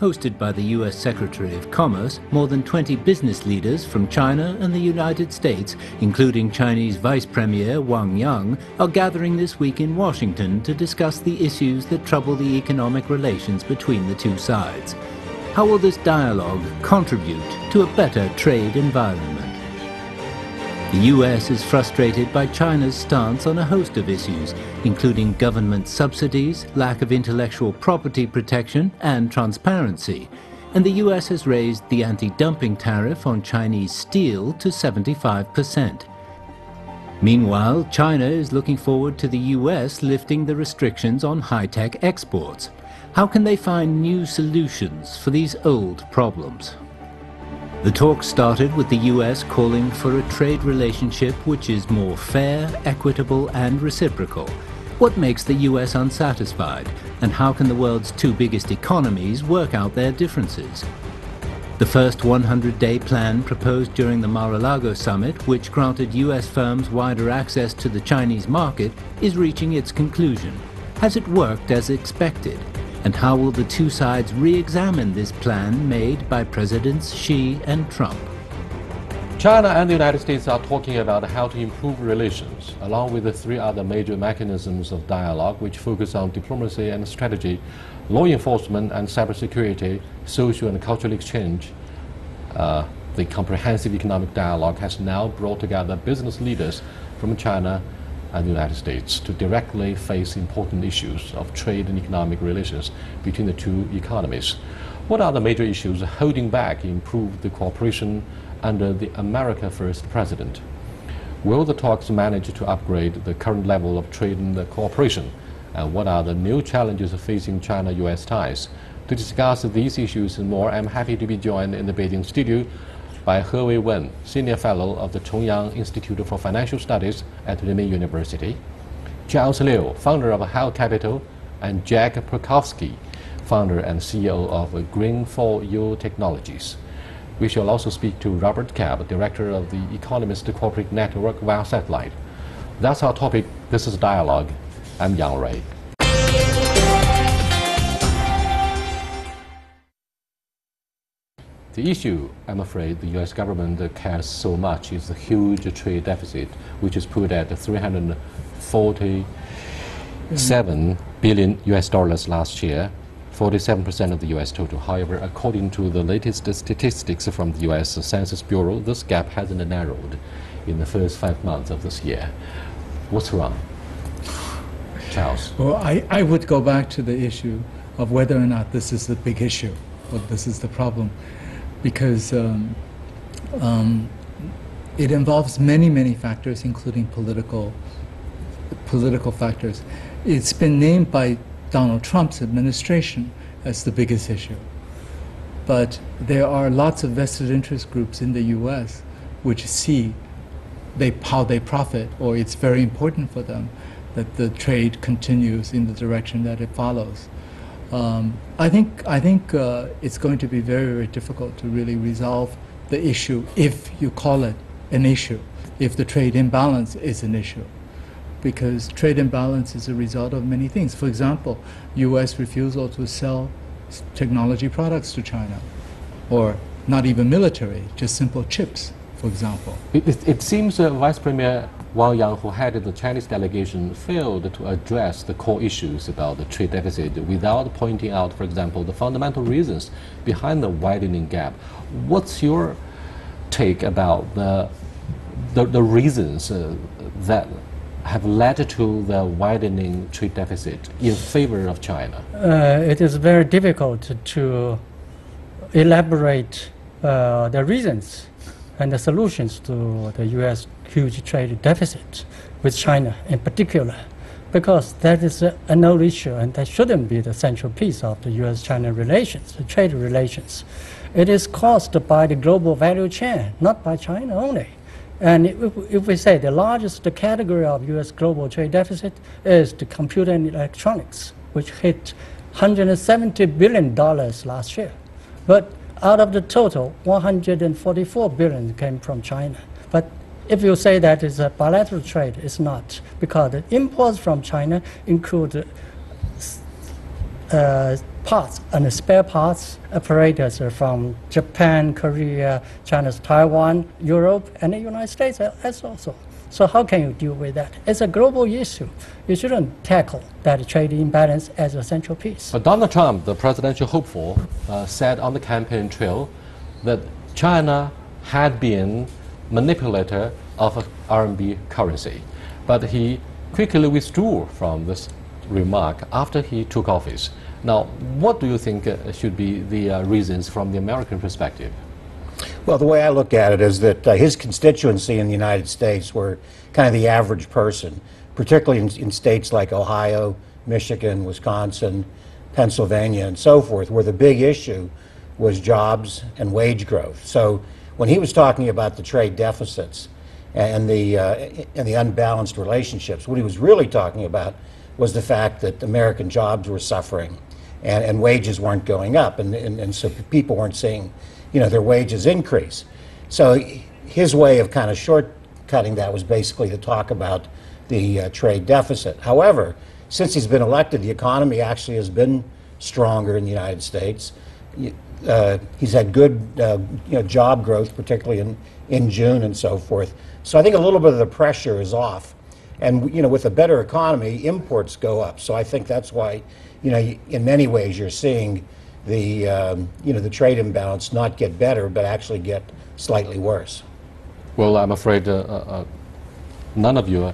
hosted by the U.S. Secretary of Commerce, more than 20 business leaders from China and the United States, including Chinese Vice Premier Wang Yang, are gathering this week in Washington to discuss the issues that trouble the economic relations between the two sides. How will this dialogue contribute to a better trade environment? The U.S. is frustrated by China's stance on a host of issues, including government subsidies, lack of intellectual property protection, and transparency. And the U.S. has raised the anti-dumping tariff on Chinese steel to 75%. Meanwhile, China is looking forward to the U.S. lifting the restrictions on high-tech exports. How can they find new solutions for these old problems? The talks started with the U.S. calling for a trade relationship which is more fair, equitable, and reciprocal. What makes the U.S. unsatisfied, and how can the world's two biggest economies work out their differences? The first 100-day plan proposed during the Mar-a-Lago summit, which granted U.S. firms wider access to the Chinese market, is reaching its conclusion. Has it worked as expected? And how will the two sides re-examine this plan made by Presidents Xi and Trump? China and the United States are talking about how to improve relations, along with the three other major mechanisms of dialogue, which focus on diplomacy and strategy, law enforcement and cybersecurity, social and cultural exchange. The comprehensive economic dialogue has now brought together business leaders from China and the United States to directly face important issues of trade and economic relations between the two economies. What are the major issues holding back improved cooperation under the America First president? Will the talks manage to upgrade the current level of trade and cooperation? And what are the new challenges facing China-U.S. ties? To discuss these issues and more, I'm happy to be joined in the Beijing studio by He Wei-wen, Senior Fellow of the Chongyang Institute for Financial Studies at Renmin University, Charles Liu, founder of How Capital, and Jack Prokowski, founder and CEO of Green4U Technologies. We shall also speak to Robert Cab, Director of the Economist Corporate Network via satellite. That's our topic. This is Dialogue. I'm Yang Ray. The issue, I'm afraid, the U.S. government cares so much is the huge trade deficit, which is put at $347 billion last year, 47% of the U.S. total. However, according to the latest statistics from the U.S. Census Bureau, this gap hasn't narrowed in the first 5 months of this year. What's wrong? Charles? Well, I would go back to the issue of whether or not this is the big issue, or this is the problem. Because it involves many factors, including political factors. It's been named by Donald Trump's administration as the biggest issue. But there are lots of vested interest groups in the U.S. which see how they profit, or it's very important for them that the trade continues in the direction that it follows. I think it's going to be very difficult to really resolve the issue, if you call it an issue, if the trade imbalance is an issue. Because trade imbalance is a result of many things. For example, U.S. refusal to sell technology products to China, or not even military, just simple chips, for example. It seems Vice Premier Wang Yang, who headed the Chinese delegation, failed to address the core issues about the trade deficit without pointing out, for example, the fundamental reasons behind the widening gap. What's your take about the reasons that have led to the widening trade deficit in favor of China? It is very difficult to elaborate the reasons and the solutions to the U.S. huge trade deficit with China in particular, because that is an old issue and that shouldn't be the central piece of the U.S.-China relations, the trade relations. It is caused by the global value chain, not by China only. And if we say the largest category of U.S. global trade deficit is the computer and electronics, which hit $170 billion last year. But out of the total, $144 billion came from China. But if you say that it's a bilateral trade, it's not, because the imports from China include parts and spare parts operators from Japan, Korea, China's Taiwan, Europe, and the United States as also. So how can you deal with that? It's a global issue. You shouldn't tackle that trade imbalance as a central piece. But Donald Trump, the presidential hopeful, said on the campaign trail that China had been manipulator of RMB currency. But he quickly withdrew from this remark after he took office. Now, what do you think should be the reasons from the American perspective? Well, the way I look at it is that his constituency in the United States were kind of the average person, particularly in states like Ohio, Michigan, Wisconsin, Pennsylvania, and so forth, where the big issue was jobs and wage growth. So when he was talking about the trade deficits and the unbalanced relationships, what he was really talking about was the fact that American jobs were suffering and wages weren't going up, and so people weren't seeing, their wages increase. So his way of kind of shortcutting that was basically to talk about the trade deficit. However, since he's been elected, the economy actually has been stronger in the United States. He's had good job growth, particularly in June and so forth. So I think a little bit of the pressure is off. And with a better economy, imports go up. So I think that's why, in many ways, you're seeing the trade imbalance not get better, but actually get slightly worse. Well, I'm afraid none of you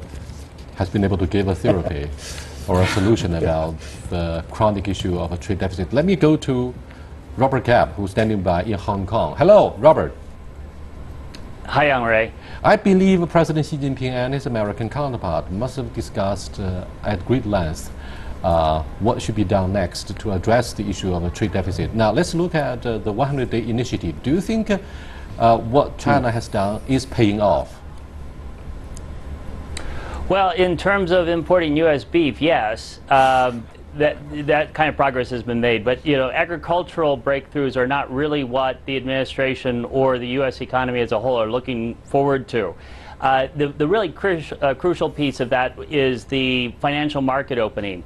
has been able to give a therapy or a solution about the chronic issue of a trade deficit. Let me go to Robert Gap, who's standing by in Hong Kong. Hello, Robert. Hi, Yang Ray. I believe President Xi Jinping and his American counterpart must have discussed at great length what should be done next to address the issue of a trade deficit. Now, let's look at the 100-day initiative. Do you think what China has done is paying off? Well, in terms of importing U.S. beef, yes. That kind of progress has been made, but agricultural breakthroughs are not really what the administration or the U.S. economy as a whole are looking forward to. The really crucial piece of that is the financial market opening,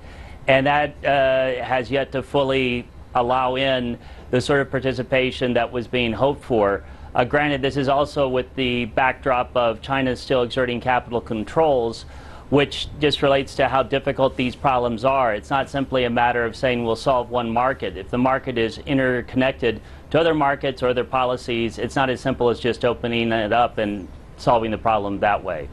and that has yet to fully allow in the sort of participation that was being hoped for. Granted, this is also with the backdrop of China still exerting capital controls, which just relates to how difficult these problems are. It's not simply a matter of saying we'll solve one market. If the market is interconnected to other markets or other policies, it's not as simple as just opening it up and solving the problem that way.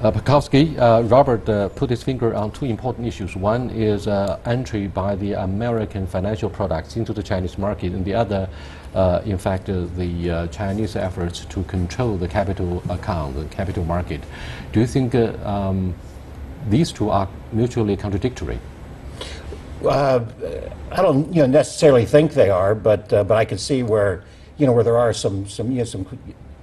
Pekowski, Robert put his finger on two important issues. One is entry by the American financial products into the Chinese market, and the other, in fact, the Chinese efforts to control the capital account, the capital market. Do you think these two are mutually contradictory? I don't necessarily think they are, but I can see where there are some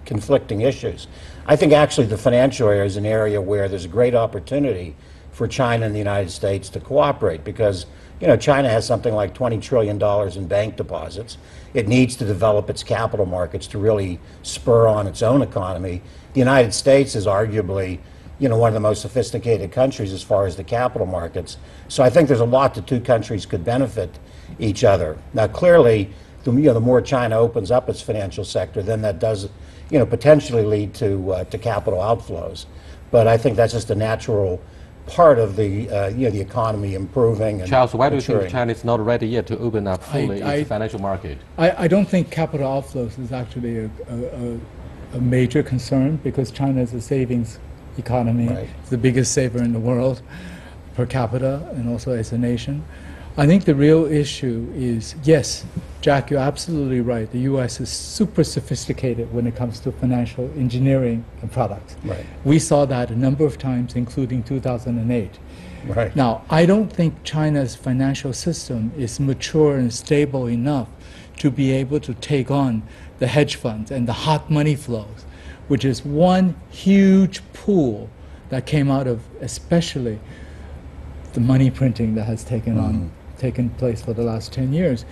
conflicting issues. I think actually the financial area is an area where there's a great opportunity for China and the United States to cooperate, because China has something like $20 trillion in bank deposits. It needs to develop its capital markets to really spur on its own economy. The United States is arguably one of the most sophisticated countries as far as the capital markets. So I think there's a lot the two countries could benefit each other. Now clearly, the more China opens up its financial sector, then that does potentially lead to capital outflows. But I think that's just a natural part of the the economy improving. And Charles, why do you maturing. think China is not ready yet to open up fully its financial market? I don't think capital outflows is actually a major concern, because China is a savings economy. Right. It's the biggest saver in the world per capita and also as a nation. I think the real issue is, yes, Jack, you're absolutely right. The U.S. is super sophisticated when it comes to financial engineering and products. Right. We saw that a number of times, including 2008. Right. Now, I don't think China's financial system is mature and stable enough to be able to take on the hedge funds and the hot money flows, which is one huge pool that came out of especially the money printing that has taken place for the last 10 years.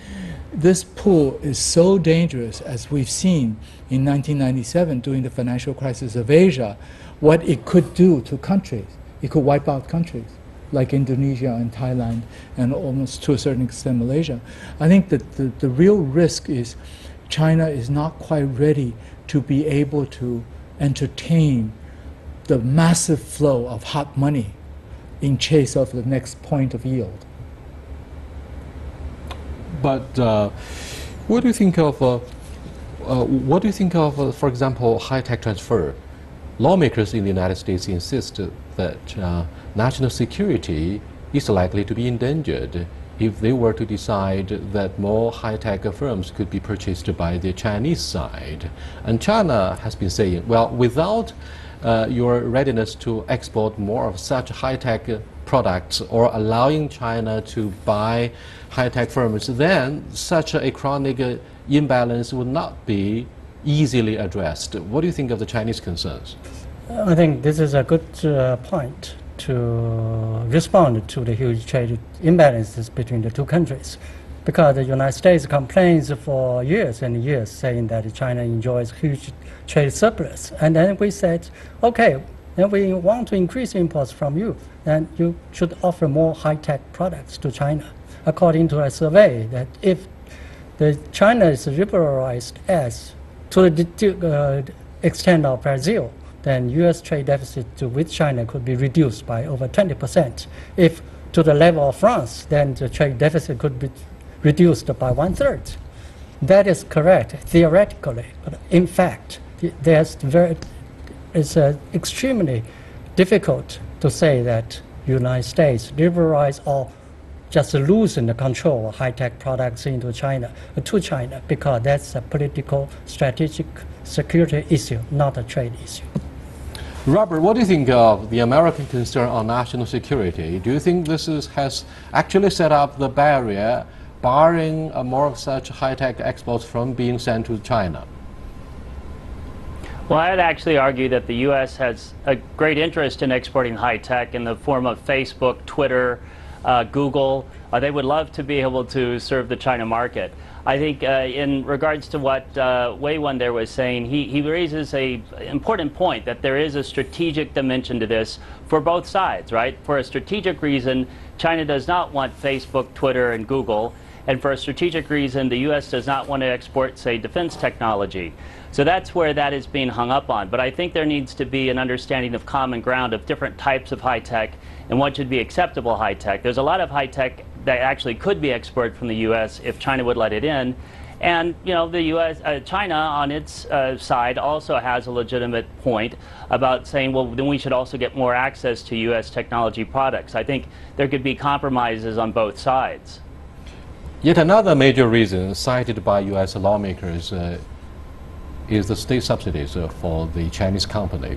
This pool is so dangerous, as we've seen in 1997 during the financial crisis of Asia, what it could do to countries. It could wipe out countries. like Indonesia and Thailand, and almost to a certain extent Malaysia. I think that the real risk is China is not quite ready to be able to entertain the massive flow of hot money in chase of the next point of yield. But what do you think of, for example, high-tech transfer? Lawmakers in the United States insist that national security is likely to be endangered if they were to decide that more high-tech firms could be purchased by the Chinese side. And China has been saying, well, without your readiness to export more of such high-tech products or allowing China to buy high-tech firms, then such a chronic imbalance would not be easily addressed. What do you think of the Chinese concerns? I think this is a good point to respond to the huge trade imbalances between the two countries, because the United States complains for years and years saying that China enjoys huge trade surplus. And then we said, okay, then we want to increase imports from you, then you should offer more high-tech products to China. According to a survey, that if China is liberalized as to the extent of Brazil, then U.S. trade deficit with China could be reduced by over 20%. If to the level of France, then the trade deficit could be reduced by 1/3. That is correct theoretically, but in fact, it's extremely difficult to say that United States liberalize or just loosen the control of high-tech products into China, because that's a political, strategic security issue, not a trade issue. Robert, what do you think of the American concern on national security? Do you think this has actually set up the barrier barring more of such high-tech exports from being sent to China? Well, I'd actually argue that the U.S. has a great interest in exporting high-tech in the form of Facebook, Twitter, Google. They would love to be able to serve the China market. I think in regards to what Wei Wen there was saying, he raises an important point that there is a strategic dimension to this for both sides, right? For a strategic reason, China does not want Facebook, Twitter, and Google. And for a strategic reason, the U.S. does not want to export, say, defense technology. So that's where that is being hung up on. But I think there needs to be an understanding of common ground of different types of high-tech and what should be acceptable high-tech. There's a lot of high-tech that actually could be exported from the U.S. if China would let it in. And, you know, the U.S., China on its side also has a legitimate point about saying, well, then we should also get more access to U.S. technology products. I think there could be compromises on both sides. Yet another major reason cited by U.S. lawmakers is the state subsidies for the Chinese company.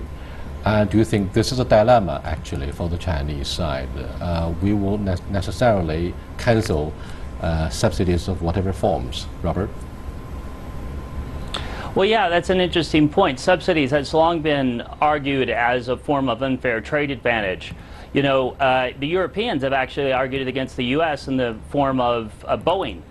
Do you think this is a dilemma, actually, for the Chinese side? We will necessarily cancel subsidies of whatever forms. Robert? Well, yeah, that's an interesting point. Subsidies has long been argued as a form of unfair trade advantage. You know, the Europeans have actually argued it against the U.S. in the form of Boeing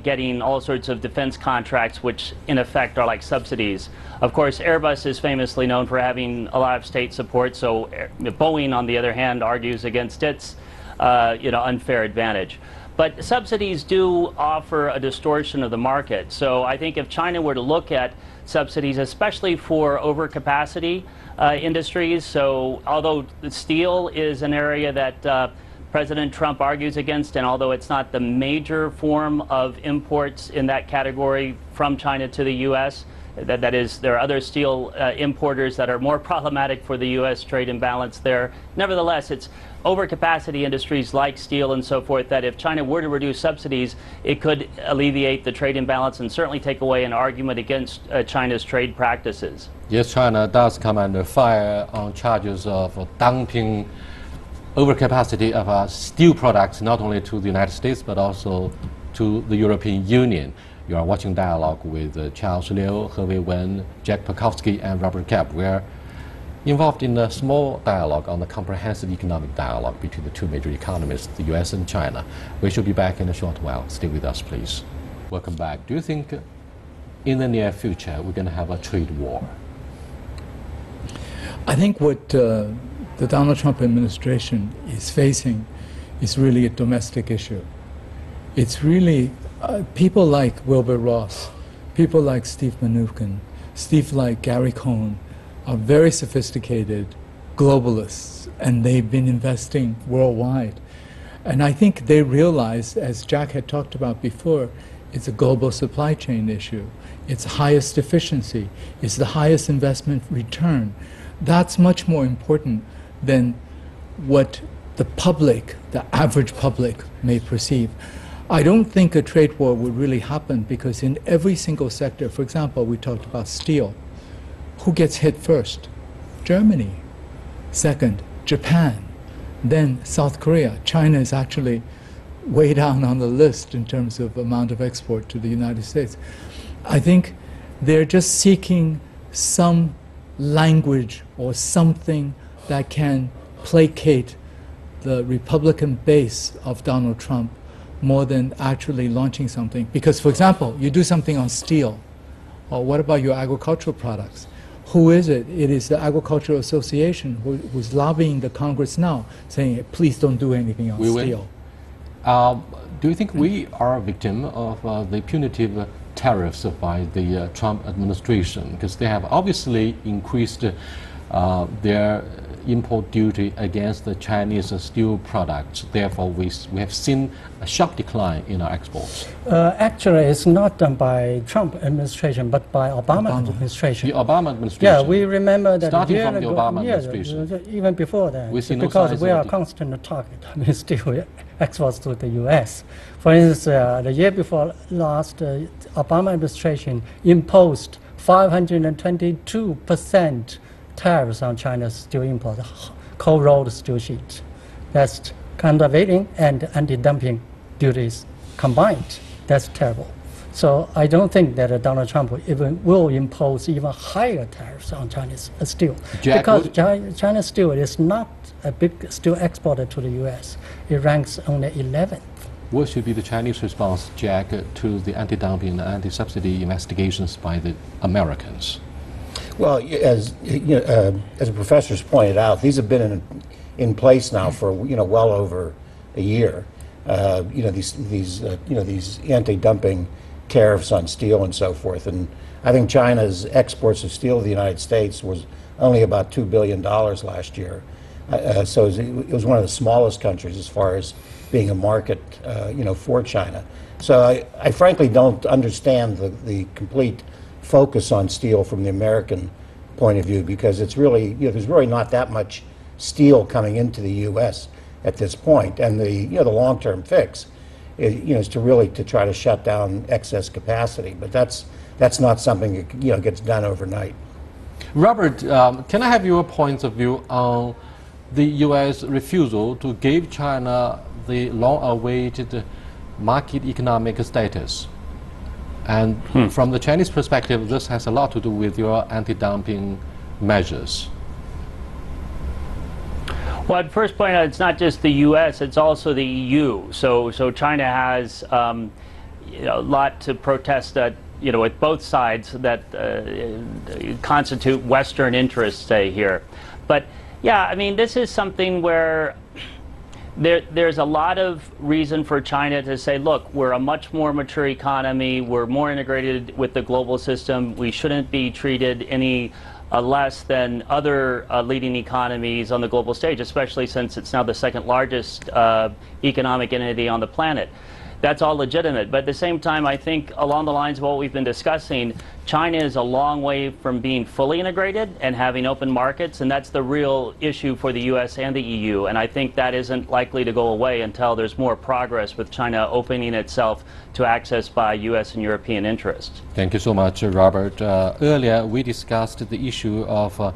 getting all sorts of defense contracts, which in effect are like subsidies. Of course, Airbus is famously known for having a lot of state support, so Boeing, on the other hand, argues against its unfair advantage. But subsidies do offer a distortion of the market. So I think if China were to look at subsidies, especially for overcapacity industries, so although steel is an area that President Trump argues against, and although it's not the major form of imports in that category from China to the U.S., that is, there are other steel importers that are more problematic for the U.S. trade imbalance there. Nevertheless, it's overcapacity industries like steel and so forth that if China were to reduce subsidies, it could alleviate the trade imbalance and certainly take away an argument against China's trade practices. Yes, China does come under fire on charges of dumping overcapacity of steel products, not only to the United States, but also to the European Union. You are watching Dialogue with Charles Liu, Wei Wen, Jack Pekowski, and Robert Kapp. We are involved in a small dialogue on the comprehensive economic dialogue between the two major economies, the U.S. and China. We should be back in a short while. Stay with us, please. Welcome back. Do you think in the near future we're going to have a trade war? I think what the the Donald Trump administration is facing is really a domestic issue. It's really people like Wilbur Ross, people like Steve Mnuchin, like Gary Cohn are very sophisticated globalists, and they've been investing worldwide. And I think they realize, as Jack had talked about before, it's a global supply chain issue. It's highest efficiency. It's the highest investment return. That's much more important than what the public, the average public, may perceive. I don't think a trade war would really happen because in every single sector, for example, we talked about steel. Who gets hit first? Germany. Second, Japan. Then South Korea. China is actually way down on the list in terms of amount of export to the United States. I think they're just seeking some language or something that can placate the Republican base of Donald Trump more than actually launching something. Because, for example, you do something on steel, or what about your agricultural products? Who is it? It is the Agricultural Association who's lobbying the Congress now, saying, please don't do anything on steel. Do you think we are a victim of the punitive tariffs by the Trump administration? Because they have obviously increased their import duty against the Chinese steel products. Therefore, we have seen a sharp decline in our exports. Actually, it's not done by Trump administration, but by Obama administration. The Obama administration. Yeah, we remember that starting from the Obama administration. Even before that, because we are constant target. I mean, steel exports to the U.S. For instance, the year before last, Obama administration imposed 522% tariffs on China's steel import, cold-rolled steel sheets. That's countervailing and anti-dumping duties combined. That's terrible. So I don't think that Donald Trump will impose even higher tariffs on Chinese steel. Jack, because China's steel is not a big steel exporter to the U.S. It ranks only 11th. What should be the Chinese response, Jack, to the anti-dumping and anti-subsidy investigations by the Americans? Well, as the professors pointed out, these have been in place now for well over a year. These anti-dumping tariffs on steel and so forth, and I think China's exports of steel to the United States was only about $2 billion last year. So it was one of the smallest countries as far as being a market, for China. So I frankly don't understand the complete focus on steel from the American point of view, because it's really, there's really not that much steel coming into the U.S. at this point, and the long-term fix is to try to shut down excess capacity, but that's not something that gets done overnight. Robert, can I have your points of view on the U.S. refusal to give China the long-awaited market economic status? And from the Chinese perspective, this has a lot to do with your anti-dumping measures. Well, I'd first point out it's not just the U.S., it's also the EU. So China has a lot to protest that, with both sides that constitute Western interests, say, here. But yeah, I mean, this is something where there's a lot of reason for China to say, look, we're a much more mature economy, we're more integrated with the global system, we shouldn't be treated any less than other leading economies on the global stage, especially since it's now the second largest economic entity on the planet. That's all legitimate, but at the same time, I think along the lines of what we've been discussing, China is a long way from being fully integrated and having open markets, and that's the real issue for the U.S. and the EU, and I think that isn't likely to go away until there's more progress with China opening itself to access by U.S. and European interests. Thank you so much, Robert. Earlier, we discussed the issue of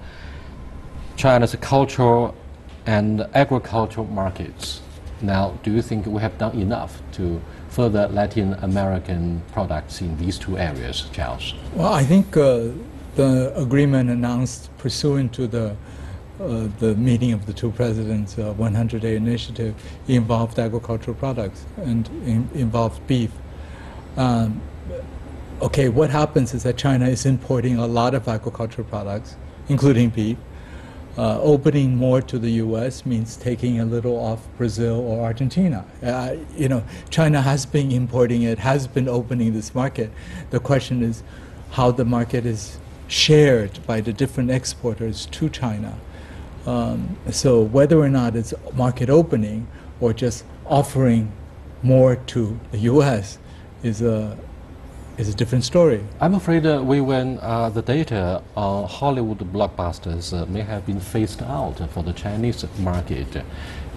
China's cultural and agricultural markets. Now, do you think we have done enough to further Latin American products in these two areas, Charles? Well, I think the agreement announced pursuant to the meeting of the two presidents' 100-day initiative involved agricultural products and involved beef. Okay, what happens is that China is importing a lot of agricultural products, including beef. Opening more to the U.S. means taking a little off Brazil or Argentina. You know, China has been importing it, has been opening this market. The question is how the market is shared by the different exporters to China. So whether or not it's market opening or just offering more to the U.S. is a different story. I'm afraid when the data on Hollywood blockbusters may have been phased out for the Chinese market,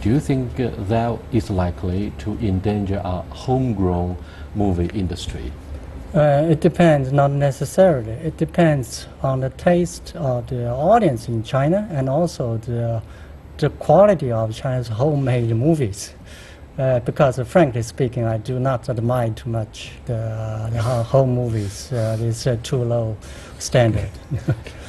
do you think that is likely to endanger our homegrown movie industry? It depends, not necessarily. It depends on the taste of the audience in China and also the quality of China's homemade movies. Because frankly speaking, I do not admire too much the home movies. It's too low standard.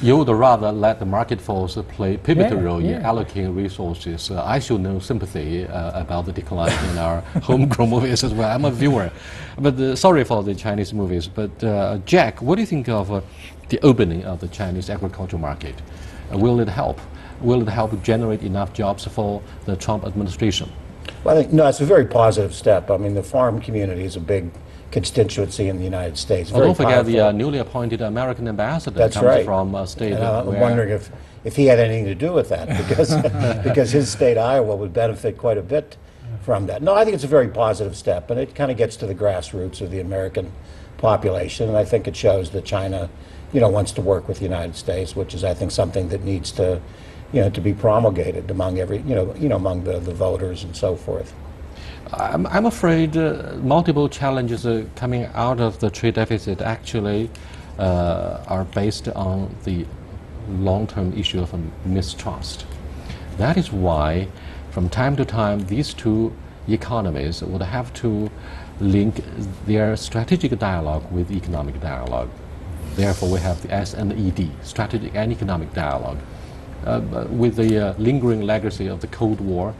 You would rather let the market force play pivotal role in allocating resources. I show no sympathy about the decline in our homegrown movies as well. I'm a viewer. But sorry for the Chinese movies. But Jack, what do you think of the opening of the Chinese agricultural market? Will it help? Will it help generate enough jobs for the Trump administration? Well, I think, no, it's a very positive step. I mean, the farm community is a big constituency in the United States. Well, don't forget the newly appointed American ambassador comes from a state. And I'm wondering if he had anything to do with that, because because his state, Iowa, would benefit quite a bit from that. No, I think it's a very positive step, and it kind of gets to the grassroots of the American population, and I think it shows that China, you know, wants to work with the United States, which is, I think, something that needs to, you know, to be promulgated among among the voters and so forth. I'm afraid multiple challenges coming out of the trade deficit actually are based on the long-term issue of mistrust. That is why, from time to time, these two economies would have to link their strategic dialogue with economic dialogue. Therefore, we have the S&ED, strategic and economic dialogue. With the lingering legacy of the Cold War,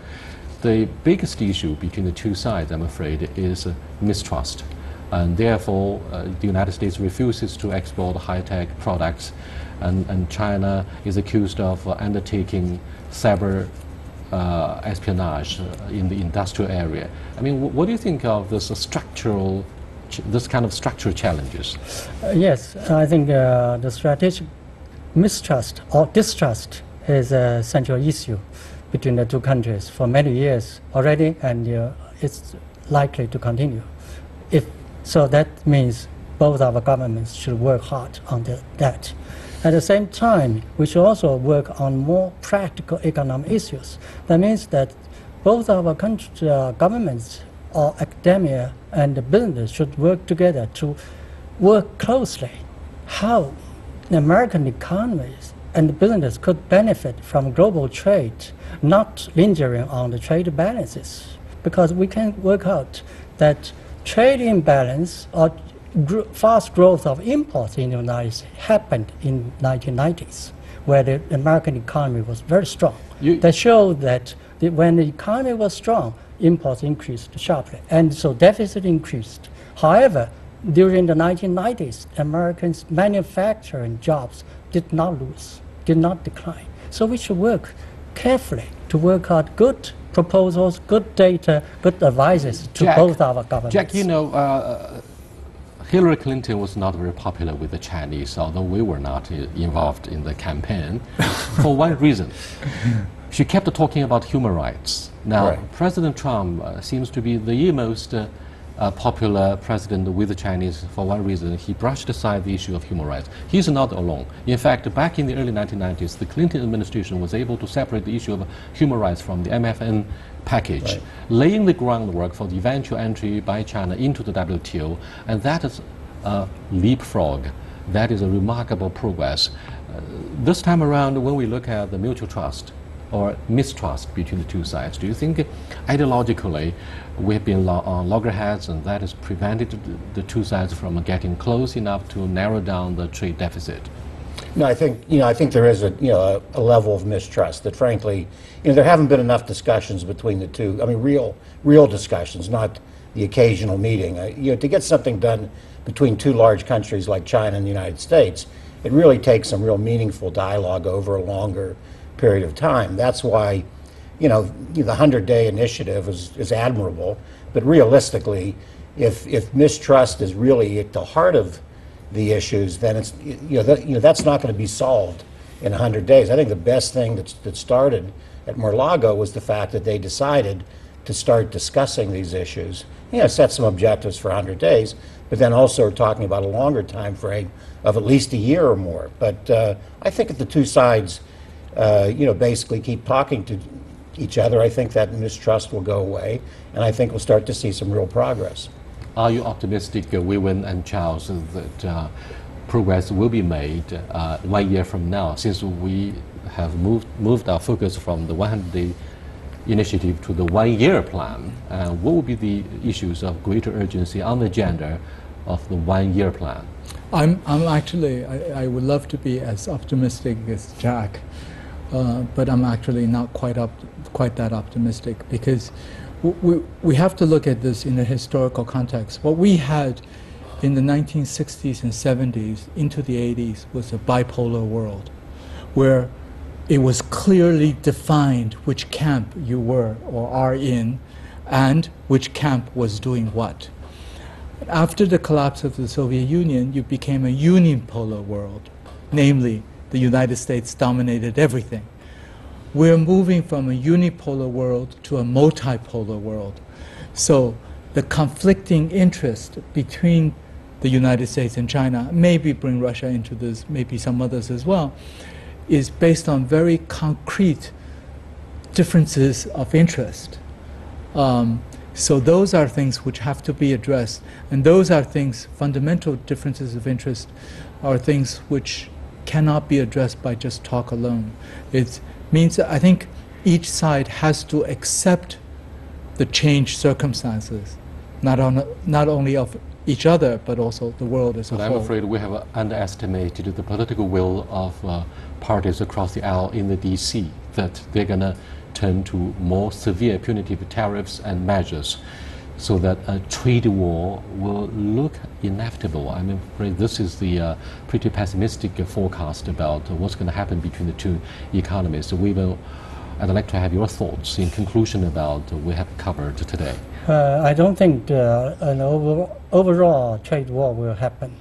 the biggest issue between the two sides, I'm afraid, is mistrust. And therefore, the United States refuses to export high-tech products, and China is accused of undertaking cyber espionage in the industrial area. I mean, what do you think of this this kind of structural challenges? Yes, I think the strategic mistrust or distrust is a central issue between the two countries for many years already, and it's likely to continue. So that means both our governments should work hard on that. At the same time, we should also work on more practical economic issues. That means that both our governments or academia and the business should work together to work closely how the American economies and the business could benefit from global trade, not lingering on the trade balances. Because we can work out that trade imbalance or fast growth of imports in the United States happened in 1990s, where the American economy was very strong. That showed that when the economy was strong, imports increased sharply, and so deficit increased. However, during the 1990s, Americans' manufacturing jobs did not decline. So we should work carefully to work out good proposals, good data, good advices to both our governments. Jack, you know, Hillary Clinton was not very popular with the Chinese, although we were not involved in the campaign, for one reason. She kept talking about human rights. Now, President Trump seems to be the most popular president with the Chinese for one reason. He brushed aside the issue of human rights. He's not alone. In fact, back in the early 1990s, the Clinton administration was able to separate the issue of human rights from the MFN package, laying the groundwork for the eventual entry by China into the WTO, and that is a leapfrog. That is a remarkable progress. This time around, when we look at the mutual trust or mistrust between the two sides, do you think ideologically we have been on loggerheads, and that has prevented the two sides from getting close enough to narrow down the trade deficit? No, I think there is a level of mistrust that, frankly, there haven't been enough discussions between the two. I mean, real discussions, not the occasional meeting. To get something done between two large countries like China and the United States, it really takes some real meaningful dialogue over a longer period of time. That's why, the 100-day initiative is admirable, but realistically, if mistrust is really at the heart of the issues, then it's that's not going to be solved in 100 days. I think the best thing that started at Mar-a-Lago was the fact that they decided to start discussing these issues. Set some objectives for 100 days, but then also are talking about a longer time frame of at least a year or more. But I think if the two sides, basically keep talking to each other, I think that mistrust will go away, and I think we'll start to see some real progress. Are you optimistic, Weiwen and Charles, that progress will be made 1 year from now, since we have moved our focus from the 100-day initiative to the 1-year plan? What will be the issues of greater urgency on the agenda of the 1-year plan? I'm actually, I would love to be as optimistic as Jack, but I'm actually not quite that optimistic, because we have to look at this in a historical context. What we had in the 1960s and 70s into the 80s was a bipolar world, where it was clearly defined which camp you were or are in, and which camp was doing what. After the collapse of the Soviet Union, you became a unipolar world, namely the United States dominated everything. We're moving from a unipolar world to a multipolar world. So the conflicting interest between the United States and China, maybe bring Russia into this, maybe some others as well, is based on very concrete differences of interest. So those are things which have to be addressed, and those are things, fundamental differences of interest are things which cannot be addressed by just talk alone. It means that I think each side has to accept the changed circumstances, not only of each other, but also the world as a whole. But I'm afraid we have underestimated the political will of parties across the aisle in the DC, that they're going to turn to more severe punitive tariffs and measures, so that a trade war will look inevitable. I'm afraid this is the pretty pessimistic forecast about what's going to happen between the two economies. I'd like to have your thoughts in conclusion about what we have covered today. I don't think an overall trade war will happen.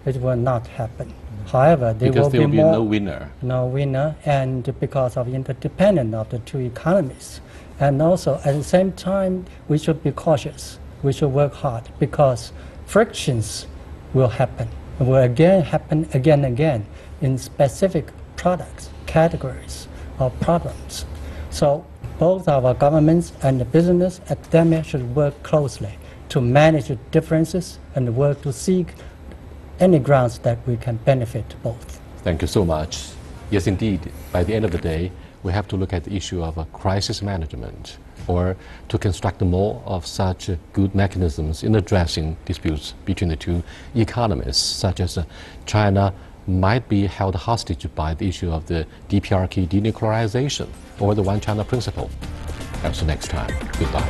It will not happen. However, there will be no winner. No winner, and because of interdependence of the two economies. And also, at the same time, we should be cautious. We should work hard, because frictions will happen. Will again happen again and again in specific products, categories, or problems. So both our governments and the business, academia should work closely to manage the differences and work to seek any grounds that we can benefit both. Thank you so much. Yes, indeed, by the end of the day, we have to look at the issue of crisis management, or to construct more of such good mechanisms in addressing disputes between the two economies, such as China might be held hostage by the issue of the DPRK denuclearization or the One China principle. Until next time, goodbye.